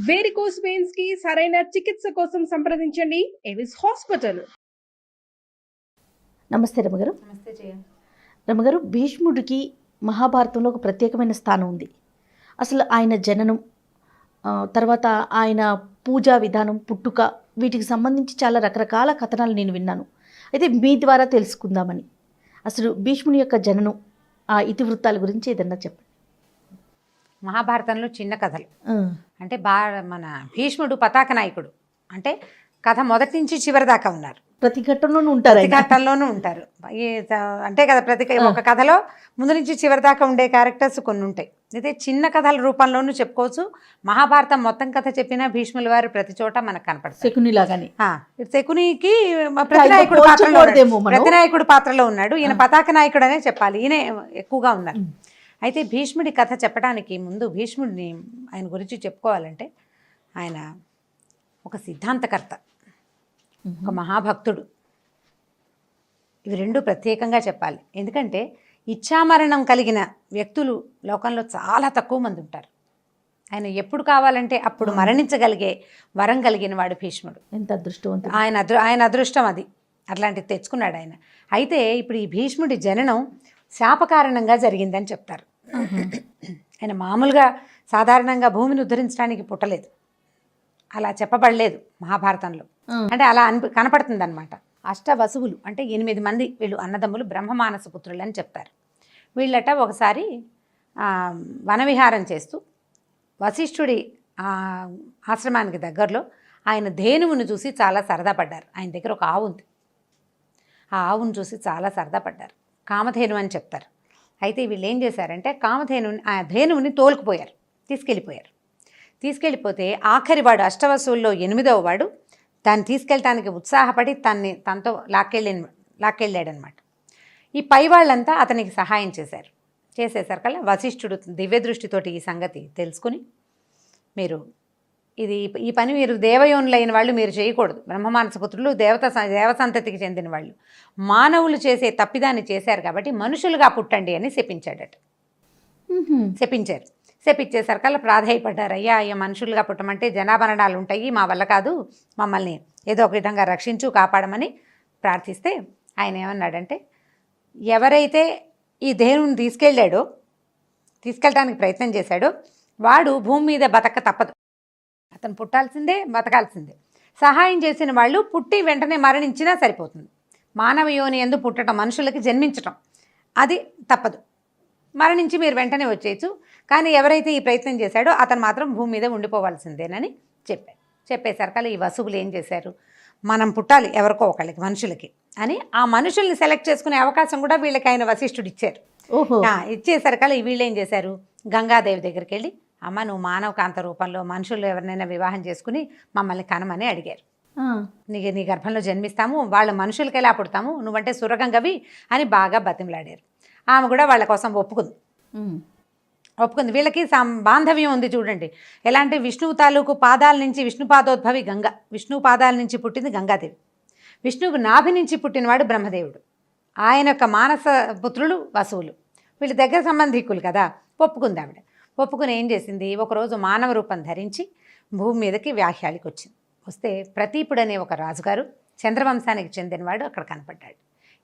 Varicose veins కి సరైన చికిత్స కోసం సంప్రదించండి ఎవిస్ హాస్పిటల్. నమస్తే రమగారు. నమస్తే జయ. రమగారు, భీష్ముడికి మహాభారతంలో ఒక ప్రత్యేకమైన స్థానం ఉంది. అసలు ఆయన జననం, తర్వాత ఆయన పూజా విధానం, పుట్టుక, వీటికి సంబంధించి చాలా రకరకాల కథనాలు నేను విన్నాను. అయితే మీ ద్వారా తెలుసుకుందామని, అసలు భీష్ముని యొక్క జననం, ఆ ఇతివృత్తాల గురించి ఏదన్నా చెప్పండి. మహాభారతంలో చిన్న కథలు అంటే మన భీష్ముడు పతాక నాయకుడు. అంటే కథ మొదటి నుంచి చివరి దాకా ఉన్నారు. ప్రతి ఘట్టంలోనూ ఉంటారు, ప్రతి ఘట్టంలోనూ ఉంటారు. అంటే కదా ప్రతి ఒక కథలో ముందు నుంచి చివరి దాకా ఉండే క్యారెక్టర్స్ కొన్ని ఉంటాయి. అయితే చిన్న కథల రూపంలోనూ చెప్పుకోవచ్చు. మహాభారతం మొత్తం కథ చెప్పినా భీష్ముల వారు ప్రతి చోట మనకు కనపడతారు. శకునిలాగానే. శకునికి ప్రతినాయకుడు పాత్రలో ఉన్నాడు. ఈయన పతాక నాయకుడు అనే చెప్పాలి. ఈయన ఎక్కువగా ఉన్నారు. అయితే భీష్ముడి కథ చెప్పడానికి ముందు భీష్ముడిని ఆయన గురించి చెప్పుకోవాలంటే ఆయన ఒక సిద్ధాంతకర్త, ఒక మహాభక్తుడు. ఇవి రెండు ప్రత్యేకంగా చెప్పాలి. ఎందుకంటే ఇచ్ఛామరణం కలిగిన వ్యక్తులు లోకంలో చాలా తక్కువ మంది ఉంటారు. ఆయన ఎప్పుడు కావాలంటే అప్పుడు మరణించగలిగే వరం కలిగిన వాడు భీష్ముడు. ఎంత అదృష్టవంతుడు! ఆయన అదృష్టం అది, అట్లాంటిది తెచ్చుకున్నాడు ఆయన. అయితే ఇప్పుడు ఈ భీష్ముడి జననం శాపకారణంగా జరిగిందని చెప్తారు. ఆయన మామూలుగా సాధారణంగా భూమిని ఉద్ధరించడానికి పుట్టలేదు, అలా చెప్పబడలేదు మహాభారతంలో. అంటే అలా కనపడుతుంది అనమాట. అష్టవసువులు అంటే 8 మంది వీళ్ళు అన్నదమ్ములు, బ్రహ్మమానస పుత్రులు అని చెప్తారు. వీళ్ళట ఒకసారి వనవిహారం చేస్తూ వశిష్ఠుడి ఆశ్రమానికి దగ్గరలో ఆయన ధేనువును చూసి చాలా సరదా పడ్డారు. ఆయన దగ్గర ఒక ఆవు ఉంది. ఆ ఆవును చూసి చాలా సరదా పడ్డారు. కామధేను అని చెప్తారు. అయితే వీళ్ళు ఏం చేశారంటే ఆ ధేనువుని తోలుకుపోయారు, తీసుకెళ్ళిపోతే ఆఖరి వాడు, అష్టవసువుల్లో 8వ వాడు, దాన్ని తీసుకెళ్ళటానికి ఉత్సాహపడి తనతో లాక్కెళ్ళాడనమాట. ఈ పై వాళ్ళంతా అతనికి సహాయం చేసేసరికల్లా వశిష్ఠుడు దివ్య దృష్టితోటి ఈ సంగతి తెలుసుకుని, ఈ పని మీరు దేవయోనులైన వాళ్ళు మీరు చేయకూడదు, బ్రహ్మమానస పుత్రులు దేవసంతతికి చెందిన వాళ్ళు, మానవులు చేసే తప్పిదాన్ని చేశారు కాబట్టి మనుషులుగా పుట్టండి అని శపించేసరికల్లా ప్రాధాయపడ్డారు. అయ్యా మనుషులుగా పుట్టమంటే జనాభరణాలు ఉంటాయి, మా వల్ల కాదు, మమ్మల్ని ఏదో ఒక విధంగా రక్షించు, కాపాడమని ప్రార్థిస్తే ఆయన ఏమన్నాడంటే, ఎవరైతే ఈ ధేనువుని తీసుకెళ్ళడానికి ప్రయత్నం చేశాడో వాడు భూమి మీద బతక తప్పదు, అతను పుట్టాల్సిందే, బతకాల్సిందే. సహాయం చేసిన వాళ్ళు పుట్టి వెంటనే మరణించినా సరిపోతుంది. మానవ యోని యందు పుట్టడం, మనుషులకి జన్మించటం అది తప్పదు, మరణించి మీరు వెంటనే వచ్చేయచ్చు. కానీ ఎవరైతే ఈ ప్రయత్నం చేశాడో అతను మాత్రం భూమి మీద ఉండిపోవాల్సిందేనని చెప్పేసరికల్లా ఈ వసువులు ఏం చేశారు, మనం పుట్టాలి ఎవరికో ఒకళ్ళకి, మనుషులకి అని ఆ మనుషుల్ని సెలెక్ట్ చేసుకునే అవకాశం కూడా వీళ్ళకి ఆయన వశిష్ఠుడు ఇచ్చారు. ఇచ్చేసరికల్లా వీళ్ళు ఏం చేశారు, గంగాదేవి దగ్గరికి వెళ్ళి, అమ్మ నువ్వు మానవ కాంత రూపంలో మనుషులు ఎవరినైనా వివాహం చేసుకుని మమ్మల్ని కనమని అడిగారు. నీ గర్భంలో జన్మిస్తాము, వాళ్ళ మనుషులకి ఎలా పుడతాము, నువ్వంటే సురగంగవి అని బాగా బతిమలాడారు. ఆమె కూడా వాళ్ళ కోసం ఒప్పుకుంది. వీళ్ళకి బాంధవ్యం ఉంది చూడండి. ఎలాంటి విష్ణువు తాలూకు పాదాల నుంచి, విష్ణు పాదోద్భవి గంగ, విష్ణువు పాదాల నుంచి పుట్టింది గంగాదేవి. విష్ణువుకు నాభి నుంచి పుట్టినవాడు బ్రహ్మదేవుడు. ఆయన యొక్క మానస పుత్రులు వసువులు. వీళ్ళు దగ్గర సంబంధికులు కదా. ఒప్పుకుంది ఆవిడ. ఒప్పుకుని ఏం చేసింది, ఒకరోజు మానవ రూపం ధరించి భూమి మీదకి వ్యాహ్యాళికి వస్తే ప్రతీపుడు అనే ఒక రాజుగారు, చంద్రవంశానికి చెందినవాడు అక్కడ కనపడ్డాడు.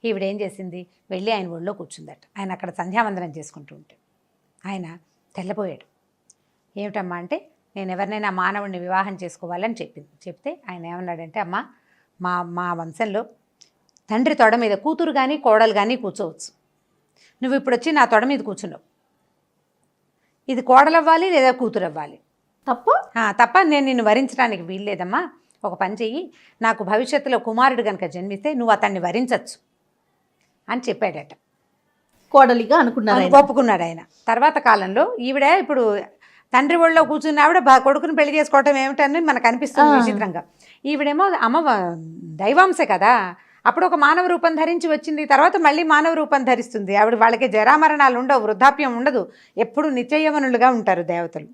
ఈవిడేం చేసింది, వెళ్ళి ఆయన ఒళ్ళో కూర్చుందట. ఆయన అక్కడ సంధ్యావందనం చేసుకుంటూ ఉంటే ఆయన తెల్లబోయాడు. ఏమిటమ్మా అంటే, నేను ఎవరినైనా మానవుడిని వివాహం చేసుకోవాలని చెప్తే ఆయన ఏమన్నాడంటే, అమ్మ మా వంశంలో తండ్రి తొడ మీద కూతురు కానీ కోడలు కానీ కూర్చోవచ్చు, నువ్వు ఇప్పుడు వచ్చి నా తొడ మీద కూర్చున్నావు, ఇది కోడలవ్వాలి లేదా కూతురు అవ్వాలి, తప్ప నేను నిన్ను వరించడానికి వీల్లేదమ్మా. ఒక పని చెయ్యి, నాకు భవిష్యత్తులో కుమారుడు కనుక జన్మిస్తే నువ్వు అతన్ని వరించవచ్చు అని చెప్పాడట. కోడలిగా ఒప్పుకున్నాడు ఆయన. తర్వాత కాలంలో ఈవిడ ఇప్పుడు తండ్రి ఒళ్ళో కూర్చున్న ఆవిడ కొడుకుని పెళ్లి చేసుకోవటం ఏమిటని మనకు అనిపిస్తుంది విచిత్రంగా. ఈవిడేమో అమ్మ దైవాంశే కదా, అప్పుడు ఒక మానవ రూపం ధరించి వచ్చింది, తర్వాత మళ్ళీ మానవ రూపం ధరిస్తుంది. ఆవిడ వాళ్ళకి జరామరణాలు ఉండవు, వృద్ధాప్యం ఉండదు, ఎప్పుడు నిత్యయవనులుగా ఉంటారు దేవతలు.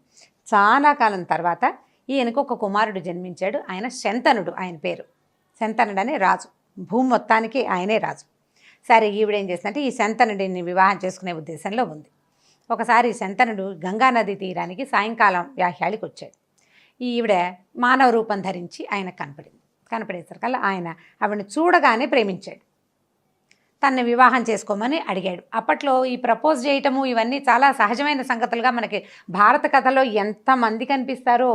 చాలా కాలం తర్వాత ఈయనకు ఒక కుమారుడు జన్మించాడు. ఆయన శంతనుడు, ఆయన పేరు శంతనుడు అనే రాజు. భూమి మొత్తానికి ఆయనే రాజు. సరే ఈవిడేం చేసిందంటే ఈ శంతనుడిని వివాహం చేసుకునే ఉద్దేశంలో ఉంది. ఒకసారి శంతనుడు గంగానది తీరానికి సాయంకాలం వ్యాహ్యాళికి వచ్చాడు. ఈవిడ మానవ రూపం ధరించి ఆయనకు కనపడేసరికల్లా ఆయన ఆవిడని చూడగానే ప్రేమించాడు. తనని వివాహం చేసుకోమని అడిగాడు. అప్పట్లో ఈ ప్రపోజ్ చేయటము ఇవన్నీ చాలా సహజమైన సంగతులుగా మనకి భారత కథలో ఎంతమంది కనిపిస్తారో,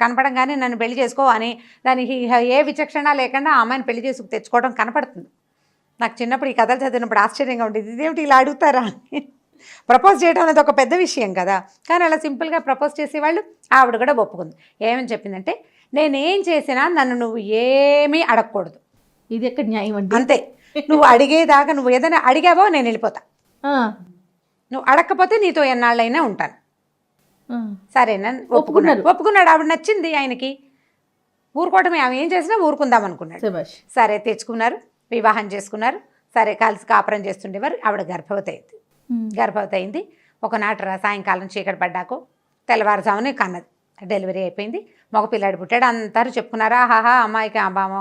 కనపడంగానే నన్ను పెళ్లి చేసుకో అని దానికి ఏ విచక్షణ లేకుండా ఆ అమ్మాయిని పెళ్లి చేసుకు తెచ్చుకోవడం కనపడుతుంది. నాకు చిన్నప్పుడు ఈ కథలు చదివినప్పుడు ఆశ్చర్యంగా ఉండేది, ఇదేమిటి ఇలా అడుగుతారా అని. ప్రపోజ్ చేయడం అనేది ఒక పెద్ద విషయం కదా, కానీ అలా సింపుల్గా ప్రపోజ్ చేసేవాళ్ళు. ఆవిడ కూడా ఒప్పుకుంది. ఏమని చెప్పిందంటే, నేనేం చేసినా నన్ను నువ్వు ఏమీ అడగకూడదు. ఇది ఎక్కడ న్యాయం అండి? అంతే, నువ్వు అడిగేదాకా నువ్వు ఏదైనా అడిగావో నేను వెళ్ళిపోతా, నువ్వు అడగకపోతే నీతో ఎన్నాళ్ళైనా ఉంటాను. సరేనా? ఒప్పుకున్నాడు. ఆవిడ నచ్చింది ఆయనకి. ఊరుకోవటమే, ఆమె ఏం చేసినా ఊరుకుందాం అనుకున్నాడు. సరే, తెచ్చుకున్నారు, వివాహం చేసుకున్నారు. సరే, కలిసి కాపురం చేస్తుండేవారు. ఆవిడ గర్భవతి అయింది. ఒకనాట సాయంకాలం చీకటి పడ్డాకో తెల్లవారుజామునే కన్నది. డెలివరీ అయిపోయింది. మగ పిల్లాడు పుట్టాడు. అందరూ చెప్పుకున్నారా, ఆహాహా అమ్మాయికి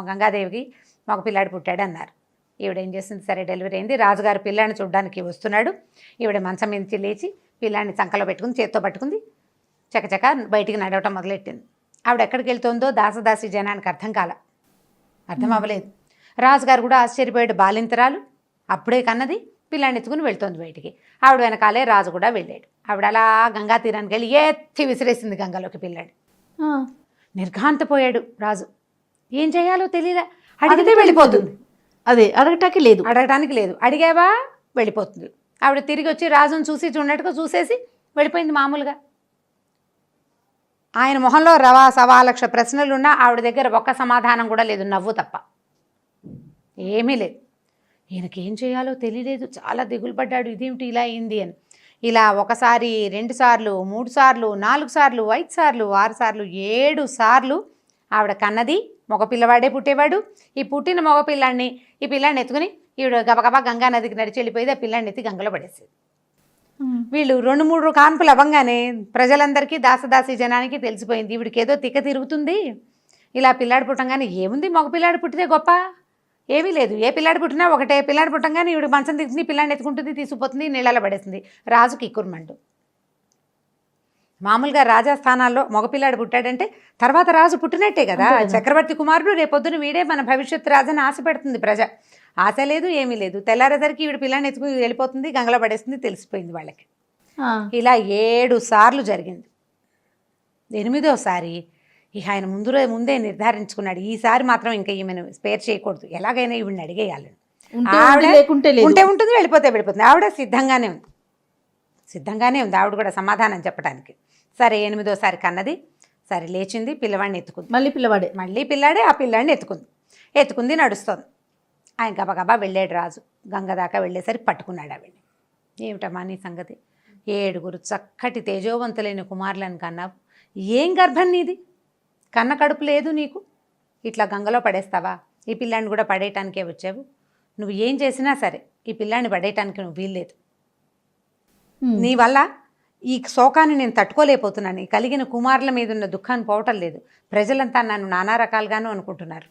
గంగాదేవికి మగ పిల్లాడు పుట్టాడు అన్నారు. ఈవిడ ఏం చేసింది, సరే డెలివరీ అయింది. రాజుగారు పిల్లాడిని చూడడానికి వస్తున్నాడు. ఈవిడ మంచం మీద లేచి పిల్లాడిని చంకలో పెట్టుకుని చేత్తో పట్టుకుంది. చకచక బయటికి నడవటం మొదలెట్టింది. ఆవిడ ఎక్కడికి వెళ్తుందో దాసదాసి జనానికి అర్థం అవ్వలేదు. రాజుగారు కూడా ఆశ్చర్యపోయాడు. బాలింతరాలు, అప్పుడే కన్నది, పిల్లాడిని ఎత్తుకుని వెళ్తోంది బయటికి. ఆవిడ వెనకాలే రాజు కూడా వెళ్ళాడు. ఆవిడ అలా గంగా తీరానికి వెళ్ళి ఎత్తి విసిరేసింది గంగలోకి పిల్లాడు. నిర్ఘాంతపోయాడు రాజు. ఏం చేయాలో తెలియలే. అడిగితే వెళ్ళిపోతుంది, అదే అడగటానికి లేదు. అడిగావా వెళ్ళిపోతుంది. ఆవిడ తిరిగి వచ్చి రాజును చూసి చూడట్టుగా చూసేసి వెళ్ళిపోయింది మామూలుగా. ఆయన మొహంలో 1,15,00,000 ప్రశ్నలున్నా ఆవిడ దగ్గర ఒక్క సమాధానం కూడా లేదు, నవ్వు తప్ప ఏమీ లేదు. ఈయనకి ఏం చేయాలో తెలియలేదు. చాలా దిగులు పడ్డాడు, ఇదేమిటి ఇలా అయింది అని. ఇలా 1 సారి 2 సార్లు 3 సార్లు 4 సార్లు 5 సార్లు 6 సార్లు 7 సార్లు ఆవిడ కన్నది. మగ పిల్లవాడే పుట్టేవాడు. ఈ పుట్టిన మగ పిల్లాడిని ఈ పిల్లాడిని ఎత్తుకుని ఈవిడ గబగబా గంగా నదికి నడిచి వెళ్ళిపోయేది. ఆ పిల్లాడిని ఎత్తి గంగలో పడేసేది. వీళ్ళు 2-3 కాన్పులు అవ్వగానే ప్రజలందరికీ దాసదాసి జనానికి తెలిసిపోయింది, ఈవిడికి ఏదో తిక్క తిరుగుతుంది. ఇలా పిల్లాడు పుట్టంగానే ఏముంది, మగ పిల్లాడు పుట్టితే గొప్ప ఏమీ లేదు. ఏ పిల్లాడు పుట్టినా ఒకటే. పిల్లాడు పుట్టంగానే ఈవిడ మంచం తీసుకుని పిల్లాడిని ఎత్తుకుంటుంది, తీసుకుపోతుంది, నీళ్ళలో పడేస్తుంది. రాజుకి ఇక్కురుమండు. మామూలుగా రాజాస్థానాల్లో మగపిల్లాడు పుట్టాడంటే తర్వాత రాజు పుట్టినట్టే కదా. చక్రవర్తి కుమారుడు, రేపొద్దున వీడే మన భవిష్యత్తు రాజని ఆశ పెడుతుంది ప్రజ. ఆశ లేదు, ఏమీ లేదు. తెల్లారేసరికి ఈవిడ పిల్లాన్ని ఎత్తుకుని వెళ్ళిపోతుంది, గంగలో పడేస్తుంది, తెలిసిపోయింది వాళ్ళకి. ఇలా 7 సార్లు జరిగింది. 8వసారి ఇక ఆయన ముందే నిర్ధారించుకున్నాడు, ఈసారి మాత్రం ఇంకా ఈమెను స్పేర్ చేయకూడదు, ఎలాగైనా ఈవిడిని అడిగేయాలని. ఉంటే ఉంటుంది, వెళ్ళిపోతే వెళ్ళిపోతుంది. ఆవిడ సిద్ధంగానే ఉంది ఆవిడ కూడా సమాధానం చెప్పడానికి. సరే 8వసారి కన్నది. సరే లేచింది, పిల్లవాడిని ఎత్తుకుంది. మళ్ళీ పిల్లాడే ఆ పిల్లాడిని ఎత్తుకుంది నడుస్తోంది. ఆయన గబగబా వెళ్ళాడు రాజు. గంగ దాకా వెళ్ళేసరికి పట్టుకున్నాడు ఆవిడ్ని. ఏమిటమ్మా నీ సంగతి, 7 చక్కటి తేజోవంతులైన కుమారులను కన్నావు, ఏం గర్భం నీది, కన్న కడుపు లేదు నీకు, ఇట్లా గంగలో పడేస్తావా, ఈ పిల్లాడిని కూడా పడేయటానికే వచ్చావు, నువ్వు ఏం చేసినా సరే ఈ పిల్లాడిని పడేయటానికి నువ్వు వీల్లేదు, నీ వల్ల ఈ శోకాన్ని నేను తట్టుకోలేకపోతున్నాను, ఈ కలిగిన కుమారుల మీద ఉన్న దుఃఖాన్ని పోవటం లేదు, ప్రజలంతా నన్ను నానా రకాలుగాను అనుకుంటున్నారు,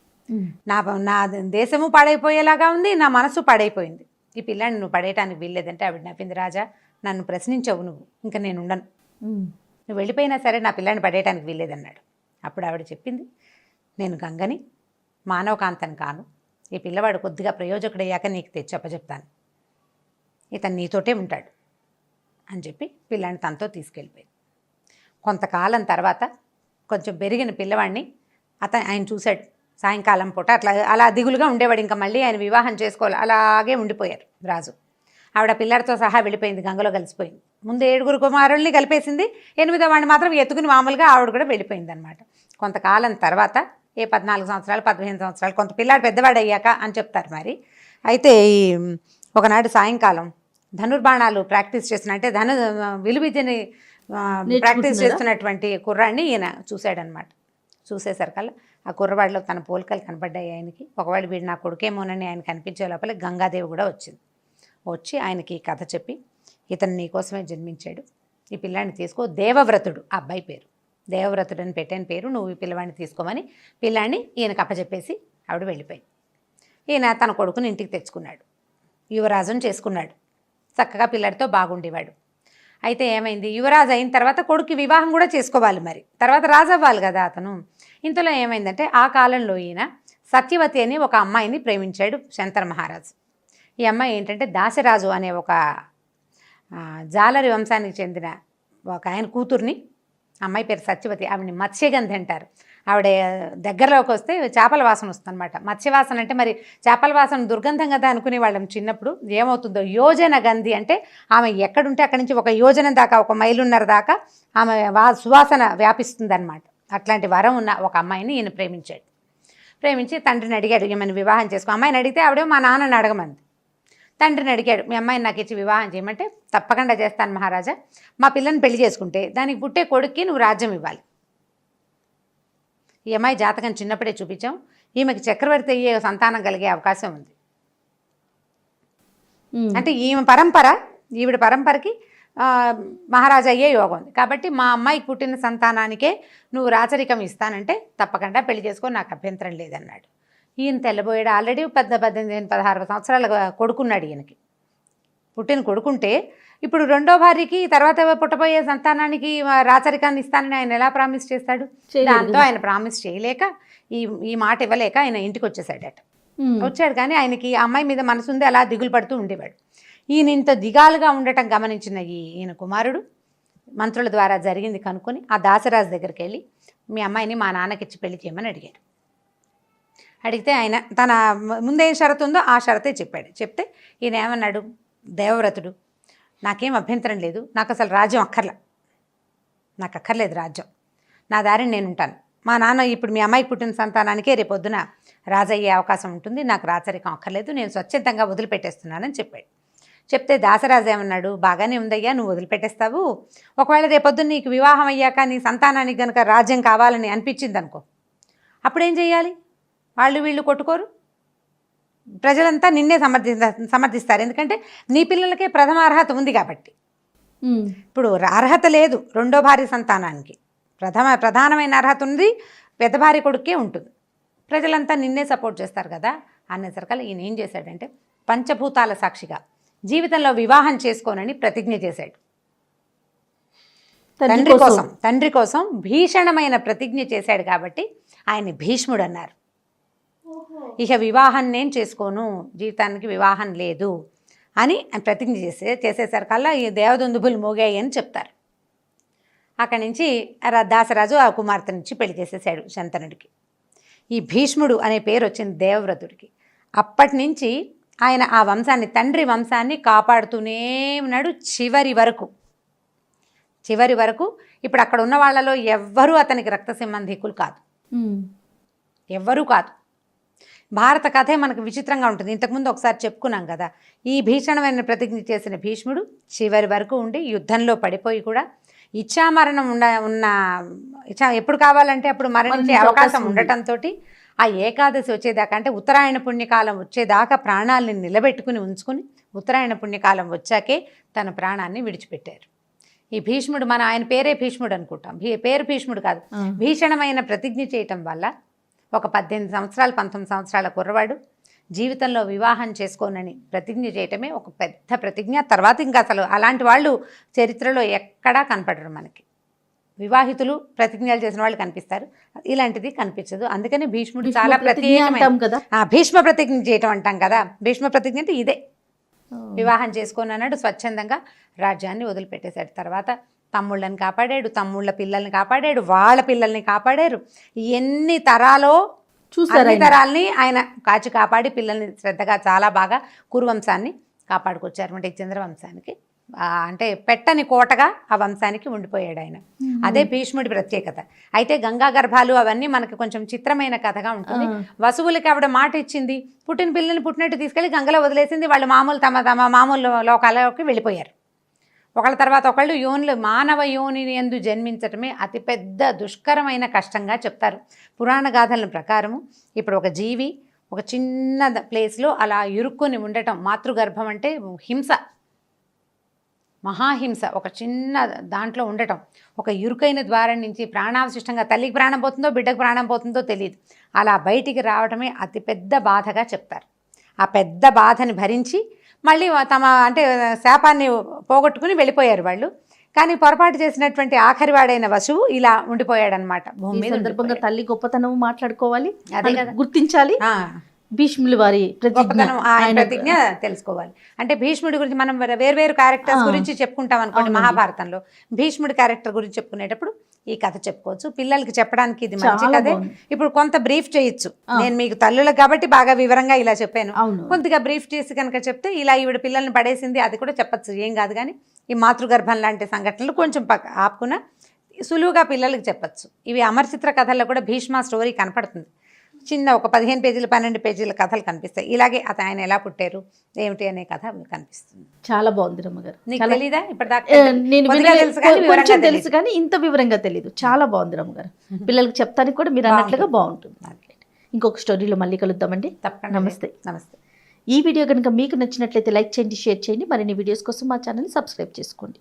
నా దేశము పాడైపోయేలాగా ఉంది, నా మనసు పాడైపోయింది, ఈ పిల్లాడిని నువ్వు పడేయటానికి వీల్లేదంటే ఆవిడ నవ్వింది. రాజా నన్ను ప్రశ్నించవు నువ్వు, ఇంకా నేను ఉండను, నువ్వు వెళ్ళిపోయినా సరే నా పిల్లాడిని పడేయటానికి వీల్లేదన్నాడు. అప్పుడు ఆవిడ చెప్పింది, నేను గంగని, మానవకాంతని కాను, ఈ పిల్లవాడు కొద్దిగా ప్రయోజకుడయ్యాక నీకు తెచ్చి అప్పచెప్తాను, ఇతను నీతోటే ఉంటాడు అని చెప్పి పిల్లాడిని తనతో తీసుకెళ్ళిపోయింది. కొంతకాలం తర్వాత కొంచెం పెరిగిన పిల్లవాడిని ఆయన చూశాడు. సాయంకాలం పూట అలా దిగులుగా ఉండేవాడు. ఇంకా మళ్ళీ ఆయన వివాహం చేసుకోవాలి, అలాగే ఉండిపోయారు రాజు. ఆవిడ పిల్లడితో సహా వెళ్ళిపోయింది, గంగలో కలిసిపోయింది. ముందు 7 కుమారుల్ని కలిపేసింది, 8వ వాడిని మాత్రం ఎత్తుకుని మామూలుగా ఆవిడ కూడా వెళ్ళిపోయింది అనమాట. కొంతకాలం తర్వాత 14 సంవత్సరాలు 15 సంవత్సరాలు కొంత పిల్లాడు పెద్దవాడు అయ్యాక అని చెప్తారు మరి. అయితే ఒకనాడు సాయంకాలం ధనుర్బాణాలు ప్రాక్టీస్ చేస్తున్న, అంటే విలువిద్యని ప్రాక్టీస్ చేస్తున్నటువంటి కుర్రాడిని ఈయన చూశాడనమాట. చూసేసరికల్లా ఆ కుర్రవాడిలో తన పోలికలు కనపడ్డాయి ఆయనకి. ఒకవేళ వీడు నా కొడుకేమోనని ఆయన కనిపించే లోపల గంగాదేవి కూడా వచ్చి ఆయనకి ఈ కథ చెప్పి, ఇతను నీకోసమే జన్మించాడు, ఈ పిల్లాడిని తీసుకో, దేవవ్రతుడు ఆ అబ్బాయి పేరు, దేవవ్రతుడు అని పెట్టిన పేరు, నువ్వు ఈ పిల్లవాడిని తీసుకోమని పిల్లాడిని ఈయనకు అప్పచెప్పేసి ఆవిడ వెళ్ళిపోయింది. ఈయన తన కొడుకుని ఇంటికి తెచ్చుకున్నాడు, యువరాజును చేసుకున్నాడు, చక్కగా పిల్లాడితో బాగుండేవాడు. అయితే ఏమైంది, యువరాజు అయిన తర్వాత కొడుకు వివాహం కూడా చేసుకోవాలి, మరి తర్వాత రాజు అవ్వాలి కదా అతను. ఇంతలో ఏమైందంటే ఆ కాలంలో ఈయన సత్యవతి అని ఒక అమ్మాయిని ప్రేమించాడు శంతన మహారాజు. ఈ అమ్మాయి ఏంటంటే దాశరాజు అనే ఒక జాలరి వంశానికి చెందిన ఒక ఆయన కూతుర్ని. అమ్మాయి పేరు సత్యవతి. ఆవిడని మత్స్యగంధి అంటారు. ఆవిడ దగ్గరలోకి వస్తే చేపల వాసన వస్తుంది అనమాట. మత్స్యవాసన అంటే మరి చేపల వాసన దుర్గంధం కదా అనుకునేవాళ్ళం చిన్నప్పుడు. ఏమవుతుందో యోజన గంధి అంటే ఆమె ఎక్కడుంటే అక్కడి నుంచి 1 యోజనం దాకా, 1 మైలున్నర దాకా ఆమె సువాసన వ్యాపిస్తుంది అనమాట. అట్లాంటి వరం ఉన్న ఒక అమ్మాయిని ఈయన ప్రేమించాడు. ప్రేమించి తండ్రిని అడిగాడు ఈమెను వివాహం చేసుకో. అమ్మాయిని అడిగితే ఆవిడే మా నాన్నని అడగమంది. తండ్రిని అడిగాడు, మీ అమ్మాయిని నాకు ఇచ్చి వివాహం చేయమంటే తప్పకుండా చేస్తాను మహారాజా, మా పిల్లని పెళ్లి చేసుకుంటే దానికి పుట్టే కొడుక్కి నువ్వు రాజ్యం ఇవ్వాలి. ఈ అమ్మాయి జాతకం చిన్నప్పుడే చూపించాం. ఈమెకి చక్రవర్తి అయ్యే సంతానం కలిగే అవకాశం ఉంది. అంటే ఈవిడ పరంపరకి మహారాజా అయ్యే యోగం ఉంది. కాబట్టి మా అమ్మాయికి పుట్టిన సంతానానికే నువ్వు రాచరికం ఇస్తానంటే తప్పకుండా పెళ్లి చేసుకో, నాకు అభ్యంతరం లేదన్నాడు. ఈయన తెల్లబోయాడు. ఆల్రెడీ 18-16 సంవత్సరాల కొడుకున్నాడు ఈయనకి. పుట్టిన కొడుకుంటే ఇప్పుడు రెండో భార్యకి తర్వాత పుట్టబోయే సంతానానికి రాచరికాన్ని ఇస్తానని ఆయన ఎలా ప్రామిస్ చేస్తాడు? దాంతో ఆయన ప్రామిస్ చేయలేక ఈ మాట ఇవ్వలేక ఆయన ఇంటికి వచ్చేసాడట. వచ్చాడు కానీ ఆయనకి ఆ అమ్మాయి మీద మనసుంది, అలా దిగులు పడుతూ ఉండేవాడు. ఈయన ఇంత దిగాలుగా ఉండటం గమనించిన ఈయన కుమారుడు మంత్రుల ద్వారా జరిగింది కనుక్కొని ఆ దాసరాజు దగ్గరికి వెళ్ళి మీ అమ్మాయిని మా నాన్నకిచ్చి పెళ్లి చేయమని అడిగాడు. అడిగితే ఆయన తన ముందేం షరతు ఉందో ఆ షరతే చెప్పాడు. చెప్తే ఈయన ఏమన్నాడు, దేవవ్రతుడు, నాకేం అభ్యంతరం లేదు, నాకు అసలు రాజ్యం నాకు అక్కర్లేదు రాజ్యం, నా దారిని నేను ఉంటాను. మా నాన్న ఇప్పుడు మీ అమ్మాయికి పుట్టిన సంతానానికే రేపొద్దున రాజు అయ్యే అవకాశం ఉంటుంది, నాకు రాచరికం అక్కర్లేదు, నేను స్వచ్ఛందంగా వదిలిపెట్టేస్తున్నానని చెప్పాడు. చెప్తే దాసరాజు ఏమన్నాడు, బాగానే ఉందయ్యా, నువ్వు వదిలిపెట్టేస్తావు, ఒకవేళ రేపొద్దున నీకు వివాహం అయ్యాక నీ సంతానానికి కనుక రాజ్యం కావాలని అనిపించింది అనుకో, అప్పుడేం చేయాలి? వాళ్ళు వీళ్ళు కొట్టుకోరు, ప్రజలంతా నిన్నే సమర్థిస్తారు. ఎందుకంటే నీ పిల్లలకే ప్రథమ అర్హత ఉంది కాబట్టి. ఇప్పుడు అర్హత లేదు రెండో భార్య సంతానానికి, ప్రధానమైన అర్హత ఉంది పెద్ద భార్య కొడుకే ఉంటుంది. ప్రజలంతా నిన్నే సపోర్ట్ చేస్తారు కదా అనేసరికల్లా ఈయన ఏం చేశాడంటే పంచభూతాల సాక్షిగా జీవితంలో వివాహం చేసుకోనని ప్రతిజ్ఞ చేశాడు. తండ్రి కోసం భీషణమైన ప్రతిజ్ఞ చేశాడు కాబట్టి ఆయన భీష్ముడు అన్నారు. ఇక వివాహం నేను చేసుకోను, జీవితానికి వివాహం లేదు అని ప్రతిజ్ఞ చేసేసరికల్లా ఈ దేవదుందుబులు మోగాయి అని చెప్తారు. అక్కడి నుంచి దాసరాజు ఆ కుమార్తెనిచ్చి పెళ్లి చేసేసాడు శంతనుడికి. ఈ భీష్ముడు అనే పేరు వచ్చింది దేవవ్రతుడికి. అప్పటి నుంచి ఆయన ఆ వంశాన్ని, తండ్రి వంశాన్ని కాపాడుతూనే ఉన్నాడు చివరి వరకు. ఇప్పుడు అక్కడ ఉన్న వాళ్ళలో ఎవ్వరూ అతనికి రక్త సంబంధికులు కాదు, ఎవ్వరూ కాదు. భారత కథే మనకు విచిత్రంగా ఉంటుంది. ఇంతకుముందు ఒకసారి చెప్పుకున్నాం కదా, ఈ భీషణమైన ప్రతిజ్ఞ చేసిన భీష్ముడు చివరి వరకు ఉండి యుద్ధంలో పడిపోయి కూడా ఇచ్ఛామరణం ఎప్పుడు కావాలంటే అప్పుడు మరణించే అవకాశం ఉండటంతో ఆ ఏకాదశి వచ్చేదాకా, అంటే ఉత్తరాయణ పుణ్యకాలం వచ్చేదాకా ప్రాణాలని నిలబెట్టుకుని ఉంచుకుని ఉత్తరాయణ పుణ్యకాలం వచ్చాకే తన ప్రాణాన్ని విడిచిపెట్టారు. ఈ భీష్ముడు, ఆయన పేరే భీష్ముడు అనుకుంటాం, పేరు భీష్ముడు కాదు. భీషణమైన ప్రతిజ్ఞ చేయటం వల్ల ఒక 18 సంవత్సరాలు 19 సంవత్సరాల కుర్రవాడు జీవితంలో వివాహం చేసుకోనని ప్రతిజ్ఞ చేయటమే ఒక పెద్ద ప్రతిజ్ఞ. తర్వాత ఇంకా అసలు అలాంటి వాళ్ళు చరిత్రలో ఎక్కడా కనపడరు మనకి. వివాహితులు ప్రతిజ్ఞలు చేసిన వాళ్ళు కనిపిస్తారు, ఇలాంటిది కనిపించదు. అందుకని భీష్ముడు చాలా ప్రత్యేకమైన భీష్మ ప్రతిజ్ఞ చేయటం అంటాం కదా. భీష్మ ప్రతిజ్ఞ అంటే ఇదే, వివాహం చేసుకోను అన్నాడు, స్వచ్ఛందంగా రాజ్యాన్ని వదిలిపెట్టేశాడు. తర్వాత తమ్ముళ్ళని కాపాడాడు, తమ్ముళ్ళ పిల్లల్ని కాపాడాడు, వాళ్ళ పిల్లల్ని కాపాడారు. ఎన్ని తరాలో అన్ని తరాల్ని ఆయన కాపాడి పిల్లల్ని శ్రద్ధగా చాలా బాగా కురువంశాన్ని కాపాడుకొచ్చారు. అంటే చంద్రవంశానికి అంటే పెట్టని కోటగా ఆ వంశానికి ఉండిపోయాడు ఆయన. అదే భీష్ముడి ప్రత్యేకత. అయితే గంగా గర్భాలు అవన్నీ మనకి కొంచెం చిత్రమైన కథగా ఉంటుంది. వసువులకి ఆవిడ మాట ఇచ్చింది, పుట్టిన పిల్లల్ని పుట్టినట్టు తీసుకెళ్లి గంగలో వదిలేసింది. వాళ్ళు తమ మామూలు లోకాలలోకి వెళ్ళిపోయారు. ఒకళ్ళ తర్వాత ఒకళ్ళు మానవ యోనిని యందు జన్మించటమే అతిపెద్ద దుష్కరమైన కష్టంగా చెప్తారు పురాణ గాథల ప్రకారము. ఇప్పుడు ఒక జీవి ఒక చిన్న ప్లేస్లో అలా ఇరుక్కుని ఉండటం, మాతృగర్భం అంటే హింస, మహాహింస, ఒక చిన్న దాంట్లో ఉండటం, ఒక ఇరుకైన ద్వారం నుంచి ప్రాణావశిష్టంగా తల్లికి ప్రాణం పోతుందో బిడ్డకు ప్రాణం పోతుందో తెలియదు, అలా బయటికి రావడమే అతిపెద్ద బాధగా చెప్తారు. ఆ పెద్ద బాధని భరించి మళ్ళీ తమ శాపాన్ని పోగొట్టుకుని వెళ్ళిపోయారు వాళ్ళు. కానీ పొరపాటు చేసినటువంటి ఆఖరి వాడైన వసువు ఇలా ఉండిపోయాడనమాట భూమి ఈ మీద సందర్భంగా తల్లి గొప్పతనం మాట్లాడుకోవాలి, అదే మనం కదా. గుర్తించాలి, భీష్ముల వారి ప్రతిజ్ఞ, గొప్పతనం ఆయన ఆయన ప్రతిజ్ఞ తెలుసుకోవాలి. అంటే భీష్ముడి గురించి మనం వేరు క్యారెక్టర్స్ గురించి చెప్పుకుంటాం అనుకోండి. అవునండి. మహాభారతంలో భీష్ముడి క్యారెక్టర్ గురించి చెప్పుకునేటప్పుడు ఈ కథ చెప్పుకోవచ్చు. పిల్లలకి చెప్పడానికి ఇది మంచి చాలా కథే. బాగుంది. ఇప్పుడు కొంత బ్రీఫ్ చేయొచ్చు. నేను మీకు తల్లులకు కాబట్టి బాగా వివరంగా ఇలా చెప్పాను. అవును. కొద్దిగా బ్రీఫ్ చేసి కనుక చెప్తే ఇలా ఈవిడ పిల్లల్ని పడేసింది అది కూడా చెప్పచ్చు, ఏం కాదు. కానీ ఈ మాతృగర్భం లాంటి సంఘటనలు కొంచెం ఆపుకున్న సులువుగా పిల్లలకి చెప్పచ్చు. ఇవి అమరచిత్ర కథల్లో కూడా భీష్మ స్టోరీ కనపడుతుంది. చిన్న ఒక 15 పేజీలు 12 పేజీల కథలు కనిపిస్తాయి. ఇలాగే ఆయన ఎలా పుట్టారు ఏమిటి అనే కథ కనిపిస్తుంది. చాలా బాగుంది రమ్మగారు. నీకు తెలీదా ఇప్పటిదాకా? నేను కొద్దిగా తెలుసు కానీ వివరంగా కొంచెం తెలీదు. తెలుసు కానీ ఇంత వివరంగా తెలియదు. చాలా బాగుంది రమ్మగారు. పిల్లలకి చెప్తానికి కూడా మీరు అన్నట్లుగా బాగుంటుంది. ఇంకొక స్టోరీలో మళ్ళీ కలుద్దామండి. తప్పకుండా. నమస్తే. నమస్తే. ఈ వీడియో కనుక మీకు నచ్చినట్లయితే లైక్ చేయండి, షేర్ చేయండి. మరిన్ని వీడియోస్ కోసం మా ఛానల్ని సబ్స్క్రైబ్ చేసుకోండి.